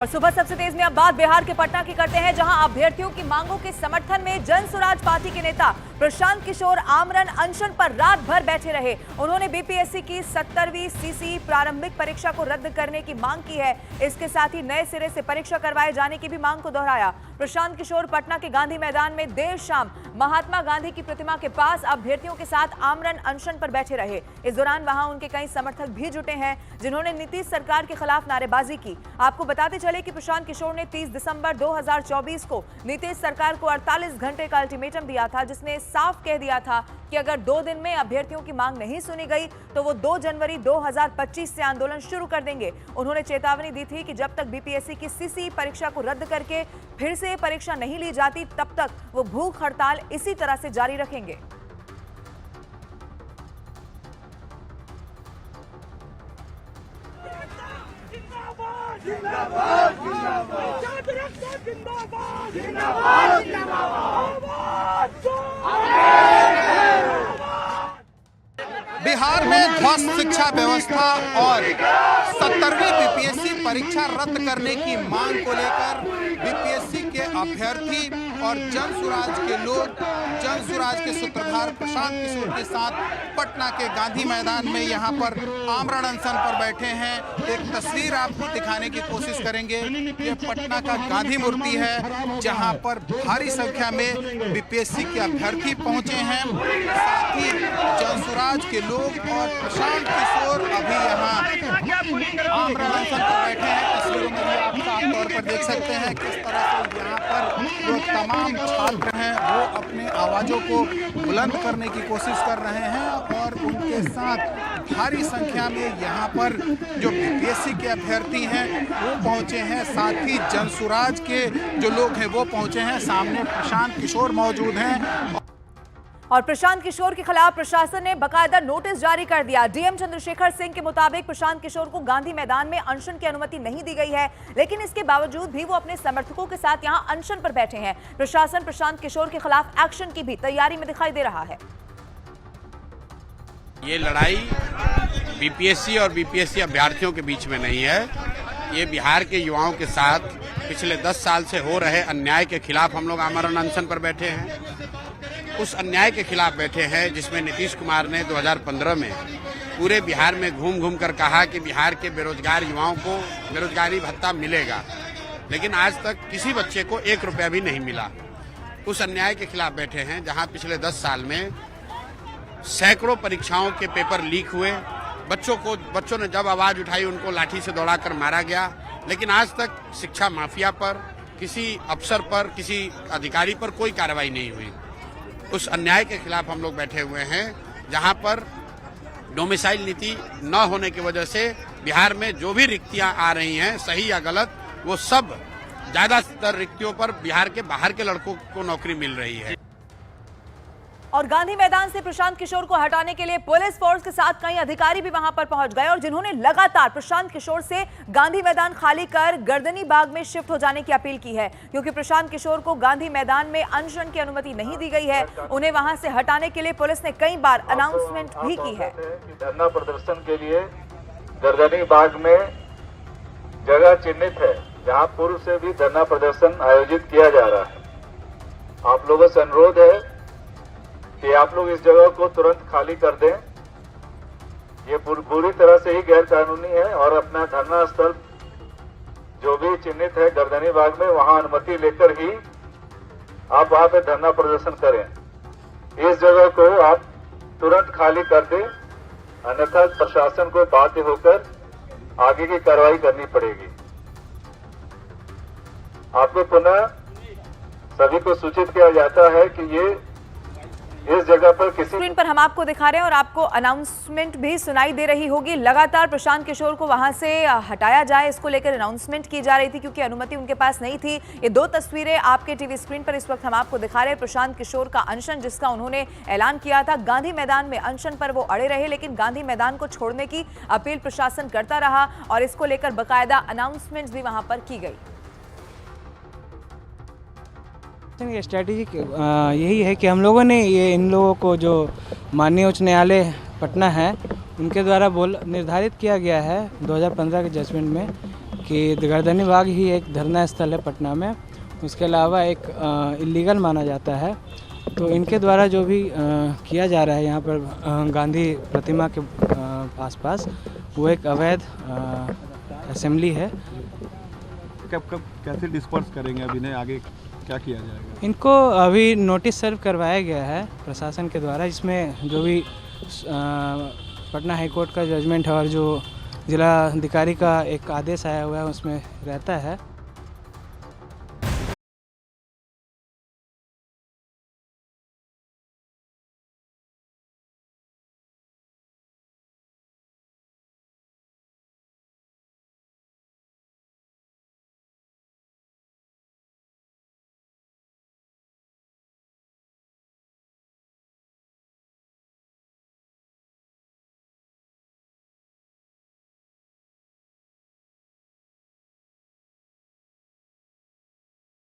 और सुबह सबसे तेज में अब बात बिहार के पटना की करते हैं, जहां अभ्यर्थियों की मांगों के समर्थन में जन स्वराज पार्टी के नेता प्रशांत किशोर आमरण अनशन पर रात भर बैठे रहे। उन्होंने बीपीएससी की 70वीं सीसी प्रारंभिक परीक्षा को रद्द करने की मांग की है। इसके साथ ही नए सिरे से परीक्षा करवाए जाने की भी मांग को दोहराया। प्रशांत किशोर पटना के गांधी मैदान में देर शाम महात्मा गांधी की प्रतिमा के पास अभ्यर्थियों के साथ आमरण अनशन पर बैठे रहे। इस दौरान वहां उनके कई समर्थक भी जुटे हैं, जिन्होंने नीतीश सरकार के खिलाफ नारेबाजी की। आपको बताते चले कि प्रशांत किशोर ने 30 दिसंबर 2024 को नीतीश सरकार को 48 घंटे का अल्टीमेटम दिया था, जिसमें साफ कह दिया था कि अगर 2 दिन में अभ्यर्थियों की मांग नहीं सुनी गई तो वो 2 जनवरी 2025 से आंदोलन शुरू कर देंगे। उन्होंने चेतावनी दी थी कि जब तक बीपीएससी की सीसी परीक्षा को रद्द करके फिर से परीक्षा नहीं ली जाती, तब तक वो भूख हड़ताल इसी तरह से जारी रखेंगे। जिंदाबाद जिंदाबाद जिंदाबाद जिंदाबाद बिहार में ध्वस्त शिक्षा व्यवस्था और 70वीं बीपीएससी परीक्षा रद्द करने की मांग को लेकर बीपीएससी के अभ्यर्थी और जन स्वराज के लोग जन स्वराज के सूत्रधार प्रशांत किशोर के साथ पटना के गांधी मैदान में यहां पर आमरण अनशन पर बैठे हैं। एक तस्वीर आपको दिखाने की कोशिश करेंगे। ये पटना का गांधी मूर्ति है, जहां पर भारी संख्या में बीपीएससी के अभ्यर्थी पहुंचे हैं। साथ ही जन स्वराज के लोग और प्रशांत किशोर अभी यहाँ आमरण अनशन पर बैठे हैं। तस्वीरों में भी आप साफ तौर पर देख सकते हैं किस तरह से यहाँ पर जो तमाम छात्र हैं वो अपने आवाज़ों को बुलंद करने की कोशिश कर रहे हैं और उनके साथ भारी संख्या में यहाँ पर जो बीपीएससी के अभ्यर्थी हैं वो पहुँचे हैं। साथ ही जन स्वराज के जो लोग हैं वो पहुँचे हैं। सामने प्रशांत किशोर मौजूद हैं और प्रशांत किशोर के खिलाफ प्रशासन ने बकायदा नोटिस जारी कर दिया। डीएम चंद्रशेखर सिंह के मुताबिक प्रशांत किशोर को गांधी मैदान में अनशन की अनुमति नहीं दी गई है, लेकिन इसके बावजूद भी वो अपने समर्थकों के साथ यहां अनशन पर बैठे हैं। प्रशासन प्रशांत किशोर के खिलाफ एक्शन की भी तैयारी में दिखाई दे रहा है। ये लड़ाई बीपीएससी और बीपीएससी अभ्यर्थियों के बीच में नहीं है। ये बिहार के युवाओं के साथ पिछले 10 साल से हो रहे अन्याय के खिलाफ हम लोग आमरण अनशन पर बैठे हैं। उस अन्याय के खिलाफ बैठे हैं जिसमें नीतीश कुमार ने 2015 में पूरे बिहार में घूम घूम कर कहा कि बिहार के बेरोजगार युवाओं को बेरोजगारी भत्ता मिलेगा, लेकिन आज तक किसी बच्चे को 1 रुपया भी नहीं मिला। उस अन्याय के खिलाफ बैठे हैं जहां पिछले 10 साल में सैकड़ों परीक्षाओं के पेपर लीक हुए। बच्चों ने जब आवाज उठाई उनको लाठी से दौड़ाकर मारा गया, लेकिन आज तक शिक्षा माफिया पर, किसी अफसर पर, किसी अधिकारी पर कोई कार्रवाई नहीं हुई। उस अन्याय के खिलाफ हम लोग बैठे हुए हैं जहां पर डोमिसाइल नीति न होने की वजह से बिहार में जो भी रिक्तियां आ रही हैं, सही या गलत, वो सब ज्यादातर रिक्तियों पर बिहार के बाहर के लड़कों को नौकरी मिल रही है। और गांधी मैदान से प्रशांत किशोर को हटाने के लिए पुलिस फोर्स के साथ कई अधिकारी भी वहां पर पहुंच गए और जिन्होंने लगातार प्रशांत किशोर से गांधी मैदान खाली कर गर्दनी बाग में शिफ्ट हो जाने की अपील की है, क्योंकि प्रशांत किशोर को गांधी मैदान में अनशन की अनुमति नहीं दी गई है। उन्हें वहां से हटाने के लिए पुलिस ने कई बार अनाउंसमेंट भी की है। धरना प्रदर्शन के लिए गर्दनी बाग में जगह चिन्हित है, जहाँ पूर्व से भी धरना प्रदर्शन आयोजित किया जा रहा है। आप लोगों से अनुरोध है कि आप लोग इस जगह को तुरंत खाली कर दें। ये पूरी तरह से ही गैर कानूनी है और अपना धरना स्थल जो भी चिन्हित है गर्दनी बाग में, वहां अनुमति लेकर ही आप वहां पे धरना प्रदर्शन करें। इस जगह को आप तुरंत खाली कर दें, अन्यथा प्रशासन को बाध्य होकर आगे की कार्रवाई करनी पड़ेगी। आपको पुनः सभी को सूचित किया जाता है कि ये इस जगह पर किसी स्क्रीन पर हम आपको दिखा रहे हैं और आपको अनाउंसमेंट भी सुनाई दे रही होगी। लगातार प्रशांत किशोर को वहां से हटाया जाए, इसको लेकर अनाउंसमेंट की जा रही थी, क्योंकि अनुमति उनके पास नहीं थी। ये 2 तस्वीरें आपके टीवी स्क्रीन पर इस वक्त हम आपको दिखा रहे हैं। प्रशांत किशोर का अनशन, जिसका उन्होंने ऐलान किया था। गांधी मैदान में अनशन पर वो अड़े रहे, लेकिन गांधी मैदान को छोड़ने की अपील प्रशासन करता रहा और इसको लेकर बाकायदा अनाउंसमेंट भी वहां पर की गई। स्ट्रैटेजी यही है कि हम लोगों ने इन लोगों को जो माननीय उच्च न्यायालय पटना है उनके द्वारा निर्धारित किया गया है 2015 के जजमेंट में कि गर्दनी बाग ही एक धरना स्थल है पटना में, उसके अलावा एक इलीगल माना जाता है। तो इनके द्वारा जो भी किया जा रहा है यहाँ पर गांधी प्रतिमा के आसपास, वो एक अवैध असेंबली है। कब कैसे डिस्पर्स करेंगे, अभी ने आगे क्या किया जाएगा? इनको अभी नोटिस सर्व करवाया गया है प्रशासन के द्वारा, जिसमें जो भी पटना हाई कोर्ट का जजमेंट है और जो जिला अधिकारी का एक आदेश आया हुआ है उसमें रहता है।